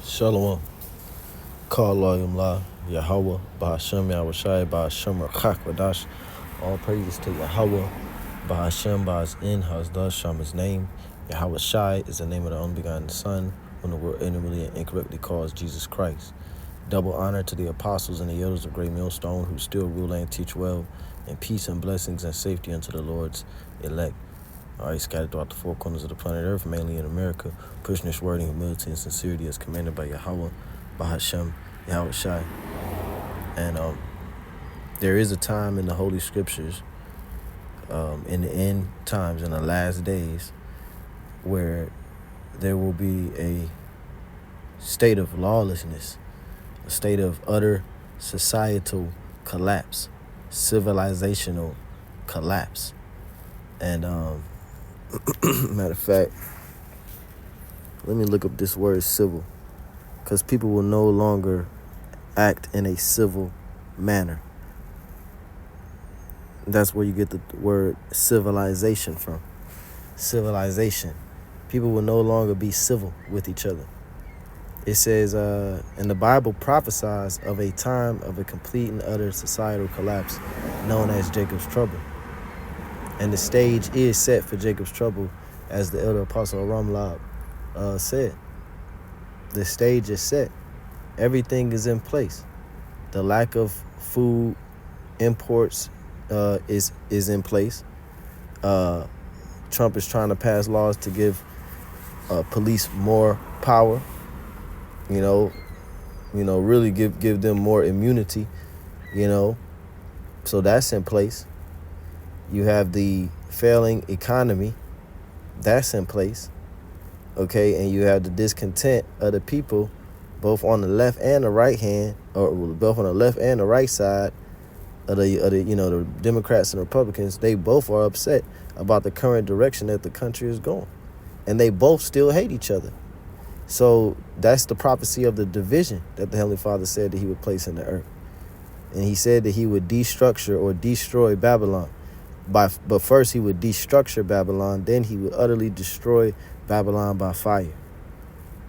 Shalom. Call La Yahweh, Bahashem Yahushai, Bahashem Rakak All praises to Yahweh, Bahashem, Bahas-In, Hasdah, Sham his name. Yahweh Shai is the name of the unbegotten Son, whom the world ignorantly and incorrectly calls Jesus Christ. Double honor to the apostles and the elders of Great Millstone, who still rule and teach well, and peace and blessings and safety unto the Lord's elect. All right, scattered throughout the four corners of the planet Earth, mainly in America, pushing this word in humility and sincerity as commanded by Yahweh, Bahashem, Yahweh Shai. And there is a time in the Holy Scriptures, in the end times, in the last days, where there will be a state of lawlessness, a state of utter societal collapse, civilizational collapse. And matter of fact, let me look up this word civil, because people will no longer act in a civil manner. That's where you get the word civilization from. Civilization. People will no longer be civil with each other. It says, and the Bible prophesies of a time of a complete and utter societal collapse known as Jacob's trouble. And the stage is set for Jacob's trouble, as the elder apostle Ramlab said. The stage is set. Everything is in place. The lack of food imports is in place. Trump is trying to pass laws to give police more power. Really give them more immunity. So that's in place. You have the failing economy. That's in place. Okay, and you have the discontent of the people, both on the left and the right hand, or both on the left and the right side of the Democrats and Republicans. They both are upset about the current direction that the country is going, and they both still hate each other. So that's the prophecy of the division that the Heavenly Father said that He would place in the earth, and He said that He would destructure or destroy Babylon. But first He would destructure Babylon, then He would utterly destroy Babylon by fire.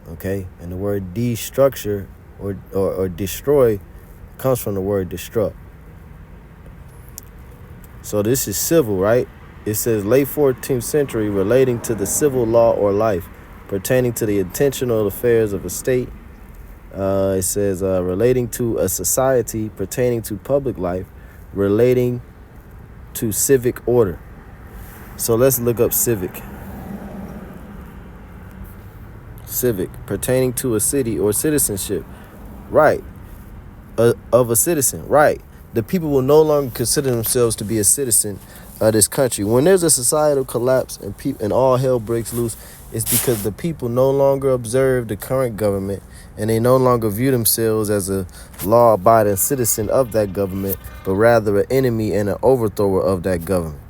Okay? And the word destructure or destroy comes from the word destruct. So this is civil, right? It says late 14th century, relating to the civil law or life, pertaining to the intentional affairs of a state. It says relating to a society, pertaining to public life, relating to civic order. So let's look up civic. Civic, pertaining to a city or citizenship. Right. Of a citizen. Right. The people will no longer consider themselves to be a citizen of this country. When there's a societal collapse and all hell breaks loose, it's because the people no longer observe the current government, and they no longer view themselves as a law-abiding citizen of that government, but rather an enemy and an overthrower of that government,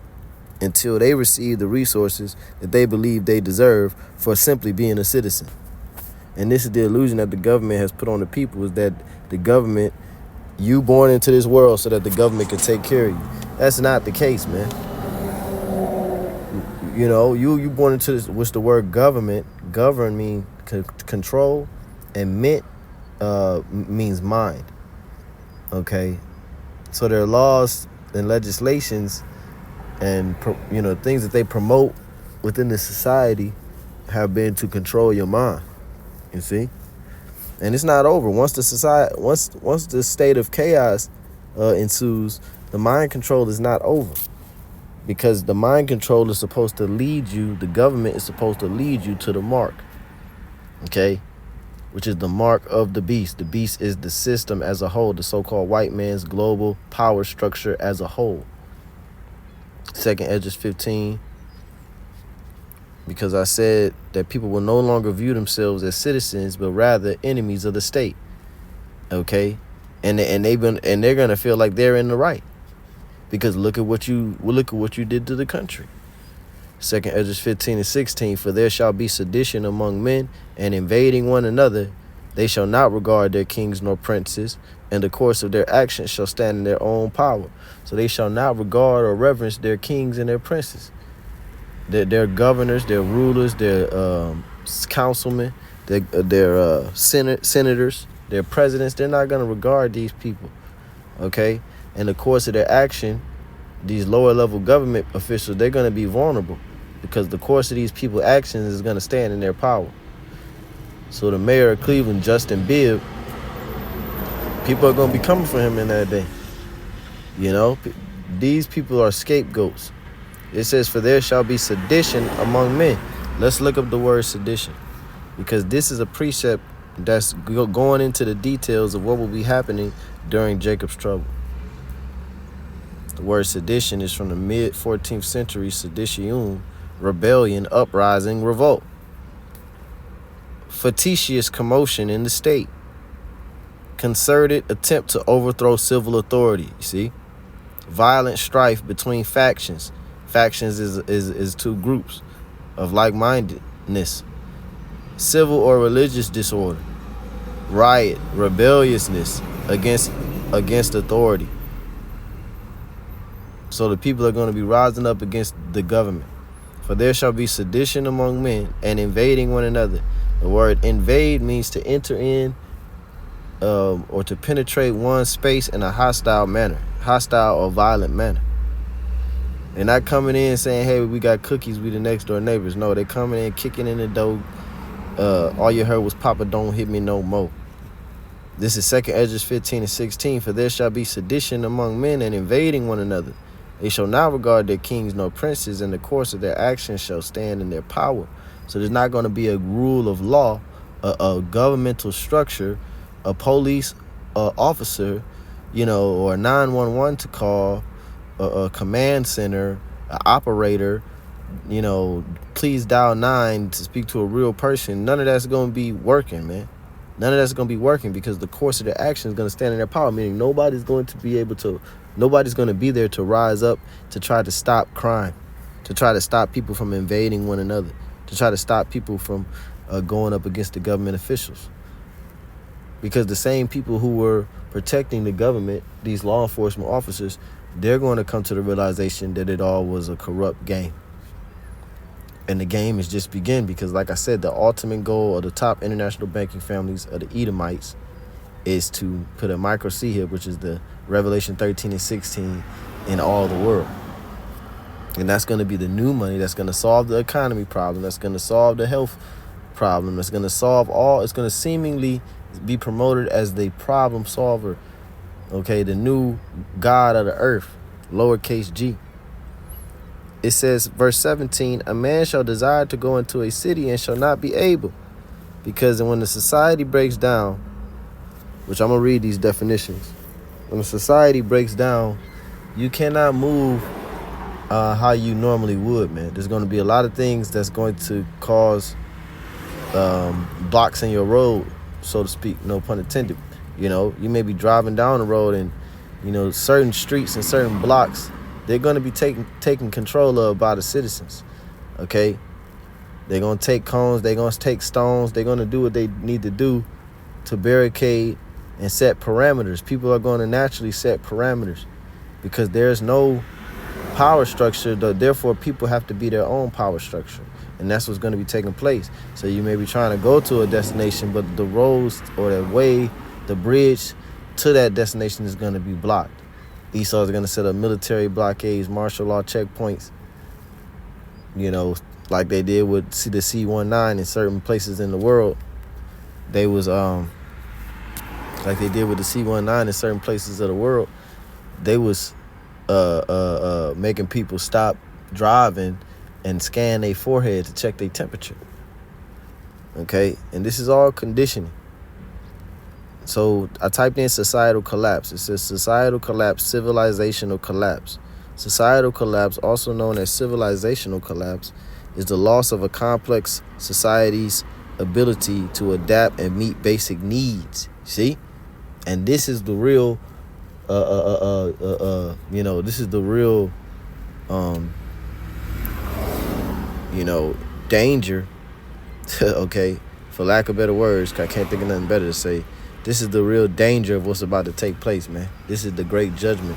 until they receive the resources that they believe they deserve for simply being a citizen. And this is the illusion that the government has put on the people, is that the government, you born into this world so that the government can take care of you. That's not the case, man. You born into this, which the word government, govern means control, and mint means mind. Okay? So there are laws and legislations and things that they promote within the society have been to control your mind. You see? And it's not over. Once the state of chaos ensues, the mind control is not over. Because the mind control is supposed to lead you, the government is supposed to lead you to the mark. Okay? Which is the mark of the beast. The beast is the system as a whole, the so-called white man's global power structure as a whole. 2nd Esdras 15. Because I said that people will no longer view themselves as citizens, but rather enemies of the state. Okay? And they're gonna feel like they're in the right. Because look at what you did to the country. 2nd Esdras 15 and 16. For there shall be sedition among men, and invading one another. They shall not regard their kings nor princes, and the course of their actions shall stand in their own power. So they shall not regard or reverence their kings and their princes. Their governors, their rulers, their councilmen. their senators, their presidents, they're not going to regard these people, okay? In the course of their action, these lower level government officials, they're going to be vulnerable because the course of these people's actions is going to stand in their power. So the mayor of Cleveland, Justin Bibb, people are going to be coming for him in that day. You know, these people are scapegoats. It says, for there shall be sedition among men. Let's look up the word sedition, because this is a precept that's going into the details of what will be happening during Jacob's trouble. The word sedition is from the mid-14th century, sedition, rebellion, uprising, revolt. Factitious commotion in the state. Concerted attempt to overthrow civil authority, you see? Violent strife between factions. Factions is two groups of like-mindedness. Civil or religious disorder. Riot, rebelliousness against authority. So the people are going to be rising up against the government. For there shall be sedition among men and invading one another. The word invade means to enter in or to penetrate one's space in a hostile manner, hostile or violent manner. They're not coming in saying, hey, we got cookies, we the next door neighbors. No, they're coming in, kicking in the door. All you heard was, Papa, don't hit me no more. This is 2 Ezra 15:16. For there shall be sedition among men and invading one another. They shall not regard their kings nor princes, and the course of their actions shall stand in their power. So there's not going to be a rule of law, a governmental structure, a police officer, or a 911 to call, a command center, an operator, please dial 9 to speak to a real person. None of that's going to be working, man. None of that's going to be working because the course of their action is going to stand in their power, meaning nobody's going to be there to rise up to try to stop crime, to try to stop people from invading one another, to try to stop people from going up against the government officials. Because the same people who were protecting the government, these law enforcement officers, they're going to come to the realization that it all was a corrupt game. And the game is just beginning because, like I said, the ultimate goal of the top international banking families of the Edomites is to put a micro C here, which is the Revelation 13 and 16 in all the world. And that's going to be the new money that's going to solve the economy problem, that's going to solve the health problem, that's going to solve it's going to seemingly be promoted as the problem solver. Okay, the new God of the earth, lowercase g. It says, verse 17, a man shall desire to go into a city and shall not be able, because when the society breaks down, which I'm going to read these definitions. When the society breaks down, you cannot move how you normally would, man. There's going to be a lot of things that's going to cause blocks in your road, so to speak, no pun intended. You may be driving down the road and, certain streets and certain blocks, they're going to be taken control of by the citizens, okay? They're going to take cones, they're going to take stones, they're going to do what they need to do to barricade and set parameters. People are going to naturally set parameters because there's no power structure, therefore people have to be their own power structure. And that's what's going to be taking place. So you may be trying to go to a destination, but the roads or the way, the bridge to that destination is going to be blocked. Esau is going to set up military blockades, martial law checkpoints, like they did with the C-19 in certain places in the world. They was, like they did with the C-19 in certain places of the world, they was making people stop driving and scan their forehead to check their temperature. Okay? And this is all conditioning. So I typed in societal collapse. It says societal collapse, civilizational collapse. Societal collapse, also known as civilizational collapse, is the loss of a complex society's ability to adapt and meet basic needs. See? And this is the real, this is the real, danger, okay, for lack of better words, 'cause I can't think of nothing better to say. This is the real danger of what's about to take place, man. This is the great judgment,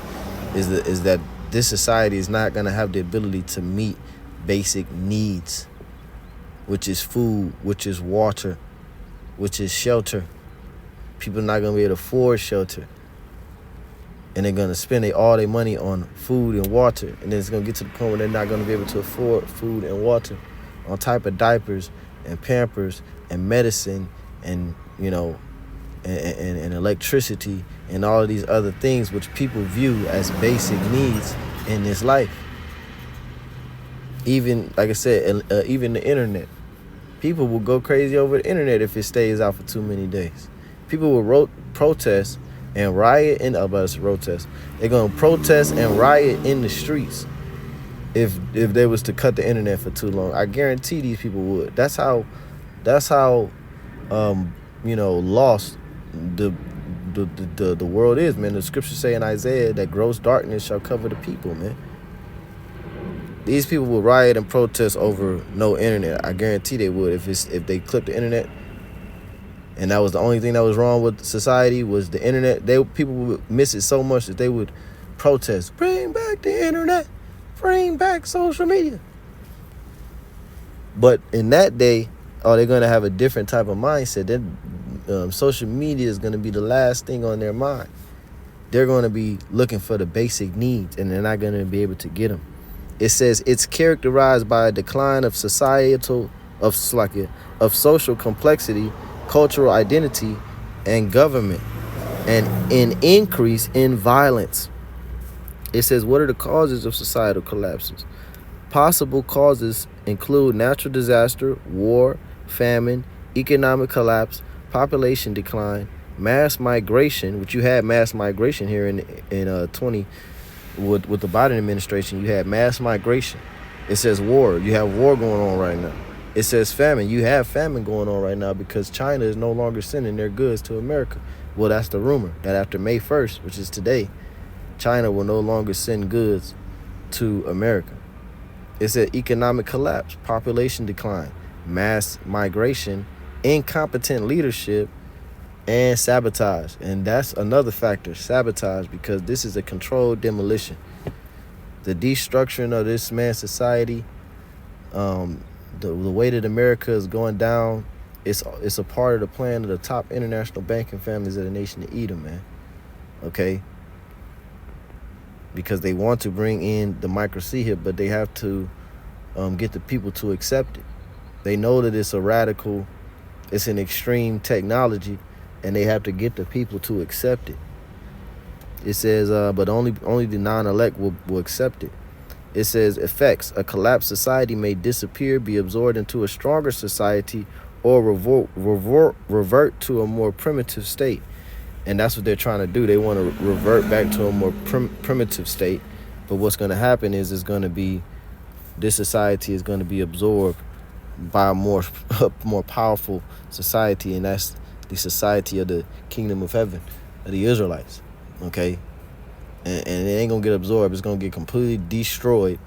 is that this society is not going to have the ability to meet basic needs, which is food, which is water, which is shelter. People are not going to be able to afford shelter. And they're going to spend all their money on food and water. And then it's going to get to the point where they're not going to be able to afford food and water, on type of diapers and Pampers and medicine and, you know, and electricity and all of these other things which people view as basic needs in this life. Even, like I said, even the internet. People will go crazy over the internet if it stays out for too many days. People will protest and riot in protest. They're gonna protest and riot in the streets if they was to cut the internet for too long. I guarantee these people would. That's how lost the world is, man. The scriptures say in Isaiah that gross darkness shall cover the people, man. These people will riot and protest over no internet. I guarantee they would if they clipped the internet. And that was the only thing that was wrong with society was the internet. People would miss it so much that they would protest. Bring back the internet. Bring back social media. But in that day, they're going to have a different type of mindset. Then social media is going to be the last thing on their mind. They're going to be looking for the basic needs, and they're not going to be able to get them. It says it's characterized by a decline of social complexity, cultural identity, and government, and an increase in violence. It says, what are the causes of societal collapses? Possible causes include natural disaster, war, famine, economic collapse, population decline, mass migration, which you had mass migration here in 20 with the Biden administration. You had mass migration. It says war. You have war going on right now. It says famine. You have famine going on right now because China is no longer sending their goods to America. Well, that's the rumor, that after May 1st, which is today, China will no longer send goods to America. It said economic collapse, population decline, mass migration, incompetent leadership, and sabotage. And that's another factor, sabotage, because this is a controlled demolition. The destruction of this man's society, the way that America is going down, it's a part of the plan of the top international banking families of the nation to eat them, man. Okay? Because they want to bring in the microchip, but they have to get the people to accept it. They know that it's a radical, it's an extreme technology, and they have to get the people to accept it. It says, but only the non-elect will accept it. It says effects: a collapsed society may disappear, be absorbed into a stronger society, or revert to a more primitive state. And that's what they're trying to do. They want to revert back to a more primitive state. But what's going to happen is this society is going to be absorbed by a more powerful society, and that's the society of the kingdom of heaven, of the Israelites. Okay? And it ain't going to get absorbed. It's going to get completely destroyed,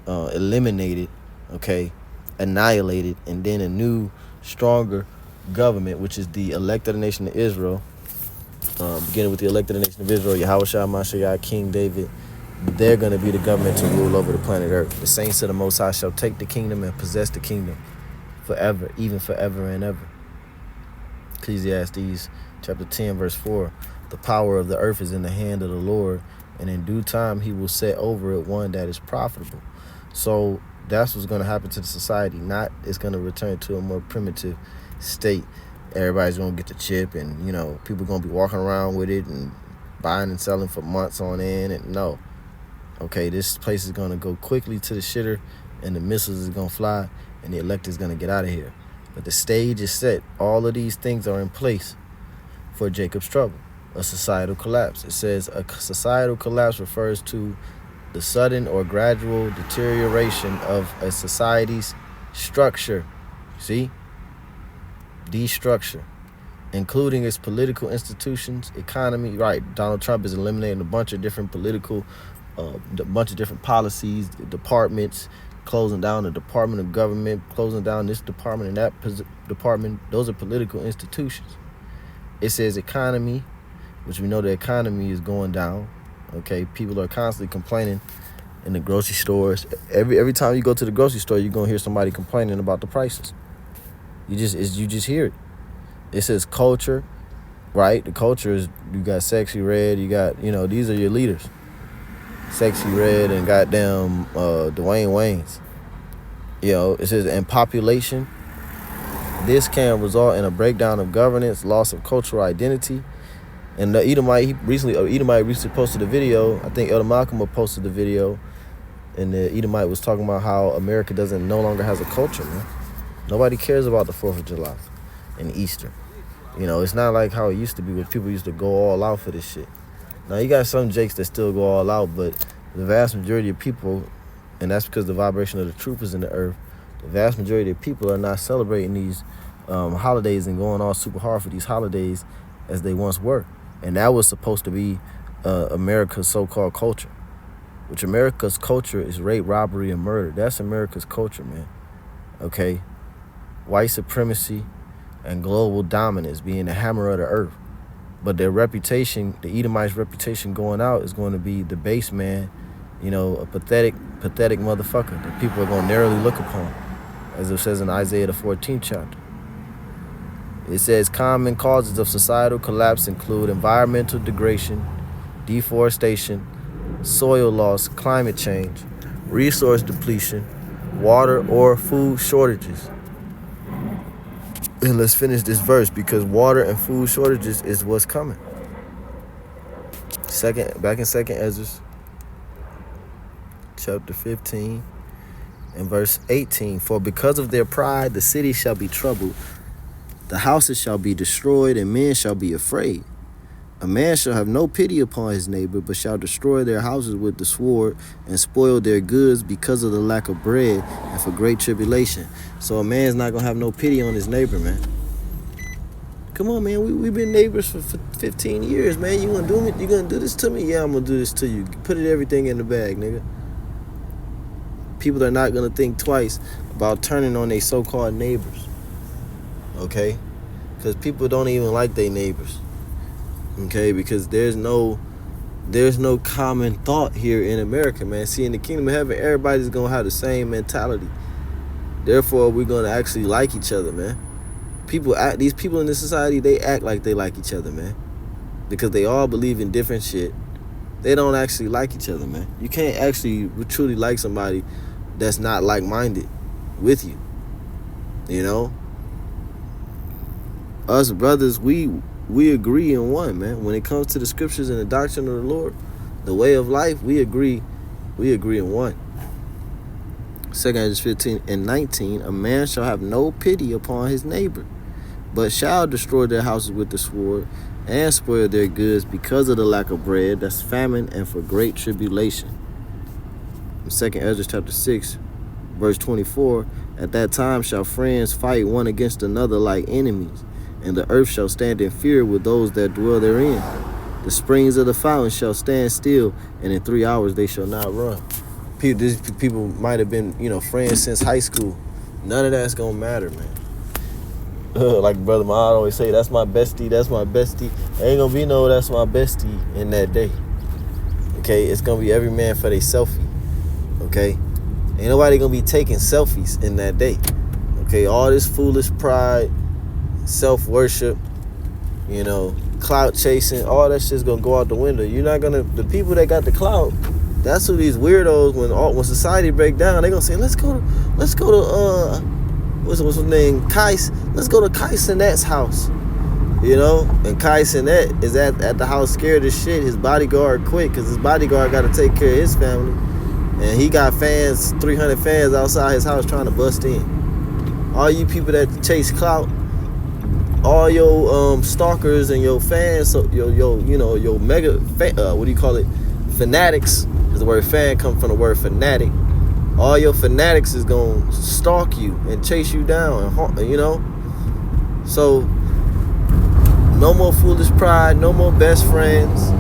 eliminated, okay, annihilated, and then a new, stronger government, which is the elect of the nation of Israel, beginning with the elect of the nation of Israel, Yahushua Mashiach, King David. They're going to be the government to rule over the planet Earth. The saints of the Most High shall take the kingdom and possess the kingdom forever, even forever and ever. Ecclesiastes chapter 10, verse 4. The power of the earth is in the hand of the Lord, and in due time he will set over it one that is profitable. So that's what's going to happen to the society. It's going to return to a more primitive state. Everybody's going to get the chip, and, people are going to be walking around with it and buying and selling for months on end. And no. Okay, this place is going to go quickly to the shitter, and the missiles is going to fly, and the elect is going to get out of here. But the stage is set. All of these things are in place for Jacob's trouble, a societal collapse. It says a societal collapse refers to the sudden or gradual deterioration of a society's structure. See? Destructure, including its political institutions, economy. Right, Donald Trump is eliminating a bunch of different political, policies, departments, closing down the Department of Government, closing down this department and that department. Those are political institutions. It says economy, which we know the economy is going down. Okay, people are constantly complaining in the grocery stores. Every time you go to the grocery store, you're gonna hear somebody complaining about the prices. You just hear it. It says culture, right? The culture is, you got Sexy Red, you got, these are your leaders. Sexy Red and goddamn Dwayne Waynes. It says, in population, this can result in a breakdown of governance, loss of cultural identity. And the Edomite recently posted a video. I think Elder Malcolm posted the video, and the Edomite was talking about how America no longer has a culture, man. Nobody cares about the 4th of July and Easter. It's not like how it used to be where people used to go all out for this shit. Now, you got some jakes that still go all out, but the vast majority of people, and that's because the vibration of the truth is in the earth, the vast majority of people are not celebrating these holidays and going all super hard for these holidays as they once were. And that was supposed to be America's so-called culture, which America's culture is rape, robbery, and murder. That's America's culture, man. Okay? White supremacy and global dominance being the hammer of the earth. But their reputation, the Edomites' reputation going out is going to be the base man, a pathetic motherfucker that people are going to narrowly look upon, as it says in Isaiah the 14th chapter. It says common causes of societal collapse include environmental degradation, deforestation, soil loss, climate change, resource depletion, water or food shortages. And let's finish this verse, because water and food shortages is what's coming. Back in 2nd Ezra, chapter 15 and verse 18. For because of their pride, the city shall be troubled, the houses shall be destroyed, and men shall be afraid. A man shall have no pity upon his neighbor, but shall destroy their houses with the sword and spoil their goods because of the lack of bread and for great tribulation. So a man's not going to have no pity on his neighbor, man. Come on, man. We've been neighbors for 15 years, man. You gonna do this to me? Yeah, I'm going to do this to you. Put everything in the bag, nigga. People are not going to think twice about turning on their so-called neighbors. Okay? Because people don't even like their neighbors. Okay, because there's no common thought here in America, man. See, in the kingdom of heaven, everybody's gonna have the same mentality. Therefore, we're gonna actually like each other, man. These people in this society, they act like they like each other, man, because they all believe in different shit. They don't actually like each other, man. You can't actually truly like somebody that's not like-minded with you. Us brothers, we agree in one, man. When it comes to the scriptures and the doctrine of the Lord, the way of life, we agree in one. 2 Ezra 15 and 19, a man shall have no pity upon his neighbor, but shall destroy their houses with the sword and spoil their goods because of the lack of bread, that's famine, and for great tribulation. 2 Ezra chapter 6, verse 24, at that time shall friends fight one against another like enemies, and the earth shall stand in fear with those that dwell therein. The springs of the fountain shall stand still, and in 3 hours they shall not run. These people might have been, friends since high school. None of that's gonna matter, man. Like Brother Mahad always say, that's my bestie, that's my bestie. Ain't gonna be no that's my bestie in that day. Okay, it's gonna be every man for their selfie. Okay, ain't nobody gonna be taking selfies in that day. Okay, all this foolish pride, self-worship, clout chasing, all that shit's gonna go out the window. The people that got the clout, that's who these weirdos, when society break down, they gonna say, let's go to what's his name, Kais, let's go to Kai Sinet's house, and Kai Sinet is at the house scared as shit. His bodyguard quit because his bodyguard got to take care of his family, and he got 300 fans outside his house trying to bust in. All you people that chase clout, all your stalkers and your fans, so your mega fanatics, because the word fan comes from the word fanatic. All your fanatics is gonna stalk you and chase you down, So no more foolish pride, no more best friends,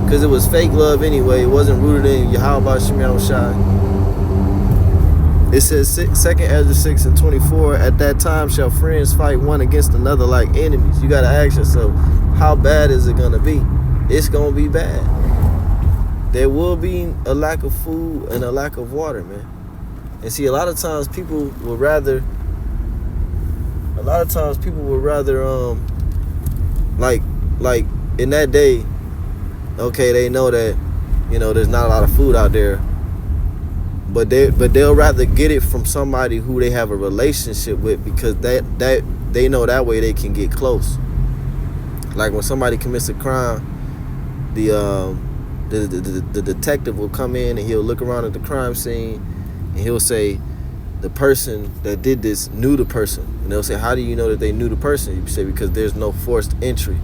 because it was fake love anyway. It wasn't rooted in Yahweh Shem Yahushai. It says 2 Ezra 6 and 24, at that time shall friends fight one against another like enemies. You got to ask yourself, how bad is it going to be? It's going to be bad. There will be a lack of food and a lack of water, man. And see, a lot of times people would rather lot of times people would rather like in that day, okay, they know that, you know, there's not a lot of food out there, but they'll rather get it from somebody who they have a relationship with, because that they know that way they can get close. Like when somebody commits a crime, the detective will come in and he'll look around at the crime scene and he'll say the person that did this knew the person, and they'll say, how do you know that they knew the person? You say, because there's no forced entry.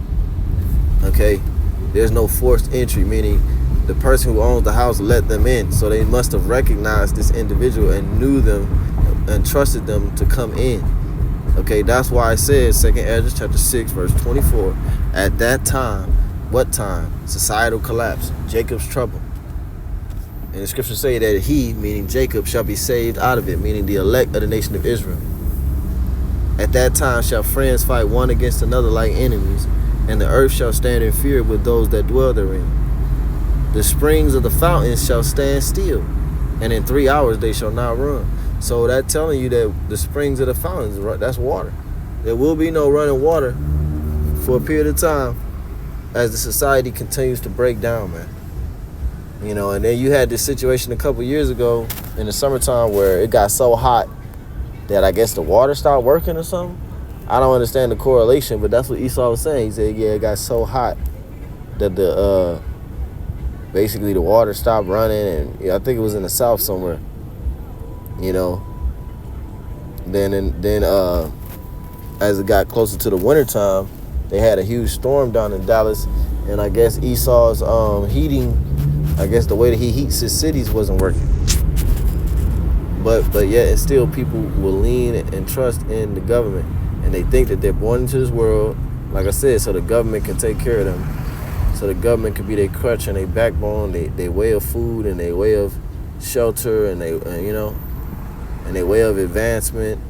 Okay, there's no forced entry, meaning the person who owns the house let them in, so they must have recognized this individual and knew them and trusted them to come in. Okay, that's why it says 2 Ezra chapter 6 verse 24, at that time, what time? Societal collapse, Jacob's trouble. And the scriptures say that he, meaning Jacob, shall be saved out of it, meaning the elect of the nation of Israel. At that time shall friends fight one against another like enemies, and the earth shall stand in fear with those that dwell therein. The springs of the fountains shall stand still, and in 3 hours they shall not run. So that telling you that the springs of the fountains, that's water. There will be no running water for a period of time as the society continues to break down, man. You know, and then you had this situation a couple years ago in the summertime where it got so hot that I guess the water stopped working or something. I don't understand the correlation, but that's what Esau was saying. He said, yeah, it got so hot that the basically the water stopped running, and I think it was in the south somewhere. You know, then as it got closer to the wintertime, they had a huge storm down in Dallas, and I guess Esau's heating, I guess the way that he heats his cities wasn't working. But yet and still people will lean and trust in the government, and they think that they're born into this world, like I said, so the government can take care of them, so the government can be their crutch and their backbone, their way of food and their way of shelter, and you know, and their way of advancement,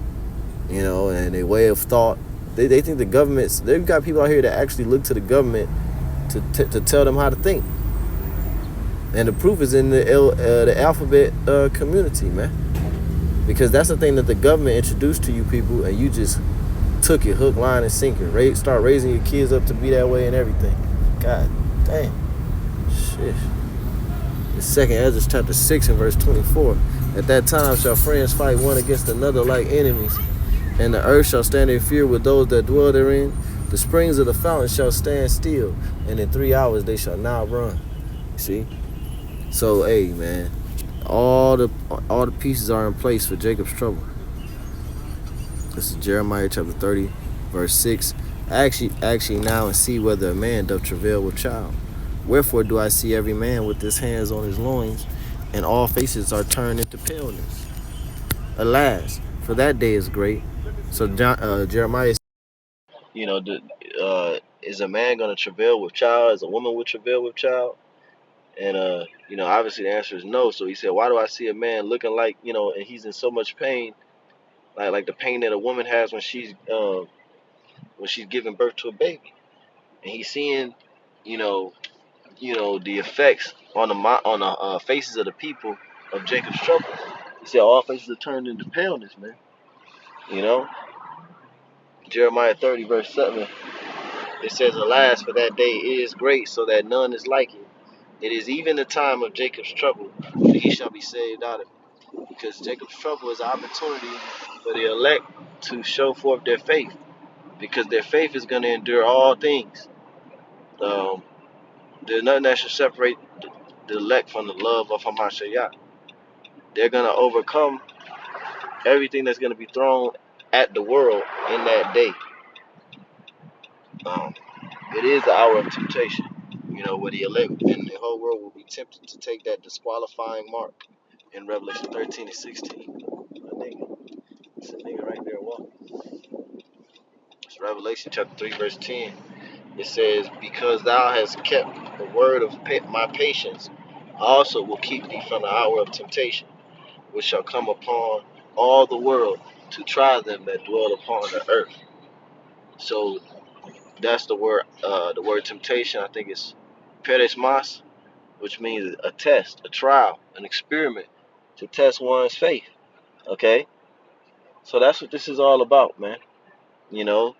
you know, and their way of thought. They think the government's, they've got people out here that actually look to the government to tell them how to think. And the proof is in the alphabet community, man. Because that's the thing that the government introduced to you people, and you just took it hook, line, and sinker. Start raising your kids up to be that way and everything. God damn. Shit. It's 2 Ezra chapter 6 and verse 24. At that time shall friends fight one against another like enemies, and the earth shall stand in fear with those that dwell therein. The springs of the fountain shall stand still, and in 3 hours they shall not run. See? So, hey, man, all the pieces are in place for Jacob's trouble. This is Jeremiah chapter 30, verse 6. Actually now and see whether a man doth travail with child. Wherefore do I see every man with his hands on his loins, and all faces are turned into paleness. Alas, for that day is great. So Jeremiah, you know, is a man going to travail with child? Is a woman will travail with child? And you know, obviously the answer is no. So he said, why do I see a man looking like, you know, and he's in so much pain, like the pain that a woman has when she's giving birth to a baby, and he's seeing, you know, the effects on the faces of the people of Jacob's trouble. He said all faces are turned into paleness, man. You know, Jeremiah 30 verse 7. It says, alas, for that day is great, so that none is like it. It is even the time of Jacob's trouble, but he shall be saved out of it. Because Jacob's trouble is an opportunity for the elect to show forth their faith, because their faith is going to endure all things. There's nothing that should separate the elect from the love of Hamashiach. They're going to overcome everything that's going to be thrown at the world in that day. It is the hour of temptation, you know, where the elect and the whole world will be tempted to take that disqualifying mark in Revelation 13 and 16. It's a nigga right there walking. It's Revelation chapter 3, verse 10. It says, because thou hast kept the word of my patience, I also will keep thee from the hour of temptation, which shall come upon all the world to try them that dwell upon the earth. So that's the word temptation. I think it's perismas, which means a test, a trial, an experiment to test one's faith. Okay? So that's what this is all about, man. You know,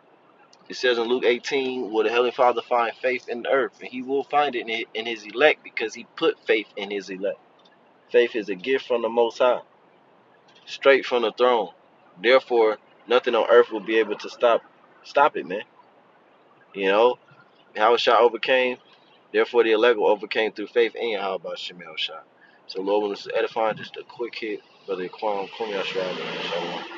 it says in Luke 18, will the Heavenly Father find faith in the earth? And he will find it in his elect because he put faith in his elect. Faith is a gift from the Most High, straight from the throne. Therefore, nothing on earth will be able to stop it, man. You know, how Shah overcame, therefore the elect overcame through faith in Yahweh Shemel Shah. So Lord, when this is edifying, just a quick hit, Brother Kwame Kwame Ashraf, inshallah.